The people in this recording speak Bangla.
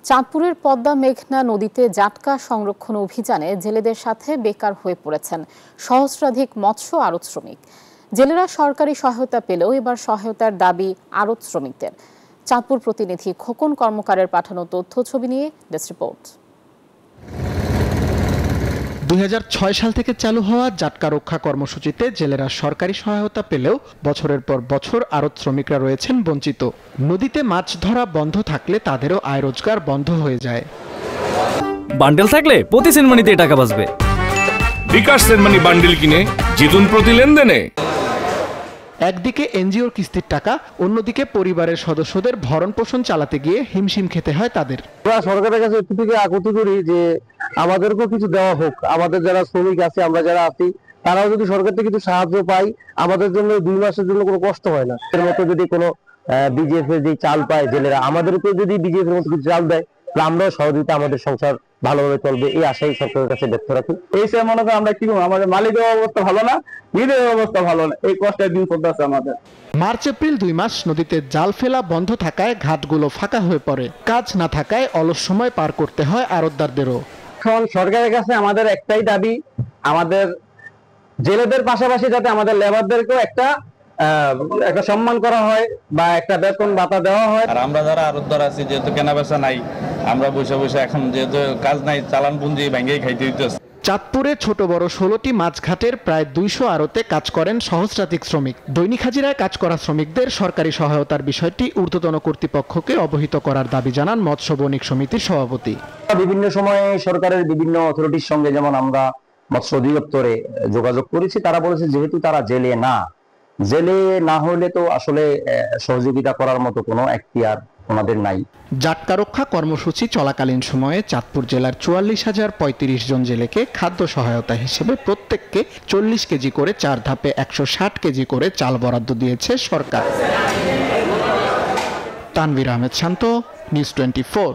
চাঁদপুরের পদ্মা মেঘনা নদীতে জাটকা সংরক্ষণ অভিযানে জেলেদের সাথে বেকার হয়ে পড়েছেন সহস্রাধিক মৎস্য আড়ত শ্রমিক। জেলেরা সরকারি সহায়তা পেলেও এবার সহায়তার দাবি আড়ত শ্রমিকদের। চাঁদপুর প্রতিনিধি খোকন কর্মকারের পাঠানো তথ্য ছবি নিয়ে ডেস্ক রিপোর্ট। 2006 সাল থেকে চালু হওয়া জাটকা রক্ষা কর্মসূচিতে জেলেরা সরকারি সহায়তা পেলেও বছরের পর বছর আড়ত শ্রমিকরা রয়েছেন বঞ্চিত। নদীতে মাছ ধরা বন্ধ থাকলে তাদেরও আয় রোজগার বন্ধ হয়ে যায়। বান্ডেল থাকলে প্রতি সেনমানিতে টাকা বাঁচবে। বিকাশ সেনমানি বান্ডেল কিনে জিতুন প্রতি লেনদেনে। একদিকে এনজিওর কিস্তির টাকা, অন্যদিকে পরিবারের সদস্যদের ভরণ পোষণ চালাতে গিয়ে হিমশিম খেতে হয় তাদের। সরকারের কাছে একটু থেকে আকুতি করি যে আমাদেরকেও কিছু দেওয়া হোক। আমাদের যারা শ্রমিক আছে, আমরা যারা আছি, তারাও যদি সরকার থেকে কিছু সাহায্য পাই, আমাদের জন্য 2 মাসের জন্য কোনো কষ্ট হয় না। এর মতো যদি কোনো বিজিএফ এর যে চাল পায় জেলেরা, আমাদেরকে যদি বিজিএফ এর মতো কিছু চাল দেয়, আমরাও সহযোগিতা আমাদের সংসার ভালোভাবে চলবে, এই আশাই সরকারের কাছে ব্যক্ত রাখি। এই সে মনে করেন আমরা কি করবো, আমাদের মালিকের অবস্থা ভালো না, নিজের অবস্থা ভালো না, এই কষ্টের দিন চলতেছে আমাদের। মার্চ এপ্রিল 2 মাস নদীতে জাল ফেলা বন্ধ থাকায় ঘাটগুলো ফাঁকা হয়ে পড়ে। কাজ না থাকায় অলস সময় পার করতে হয় আড়তদারদেরও। এখন সরকারের কাছে আমাদের একটাই দাবি, আমাদের জেলেদের পাশাপাশি যাতে আমাদের লেবারদেরকেও একটা সম্মান করা হয় বা একটা বেতন ভাতা দেওয়া হয়। আর আমরা যারা আড়তদার আছি, যেহেতু কেনা বেচা নাই, আমরা বসে বসে এখন যেহেতু কাজ নাই, চালান পুঁজি ভেঙেই খাইতে হইতেছে। চাঁদপুরে ছোট বড় 16টি মাছঘাটের প্রায় 200 আড়তে কাজ করেন সহস্রাধিক শ্রমিক। দৈনিক হাজিরায় কাজ করা শ্রমিকদের সরকারি সহায়তার বিষয়টি ঊর্ধ্বতন কর্তৃপক্ষকে অবহিত করার দাবি জানান মৎস্য বণিক সমিতির সভাপতি। বিভিন্ন সময়ে সরকারের বিভিন্ন অথরিটির সঙ্গে যেমন আমরা মৎস্য অধিদপ্তরে যোগাযোগ করেছি, তারা বলেছে যেহেতু তারা জেলে না হলে তো আসলে সহযোগিতা করার মতো কোনো এখতিয়ার ওনাদের নাই। জাটকা রক্ষা কর্মসূচি চলাকালীন সময়ে চাঁদপুর জেলার 44,035 জন জেলেকে খাদ্য সহায়তা হিসেবে প্রত্যেককে 40 কেজি করে 4 ধাপে 160 কেজি করে চাল বরাদ্দ দিয়েছে সরকার। তানভীর আহমেদ শান্ত, নিউজ 24।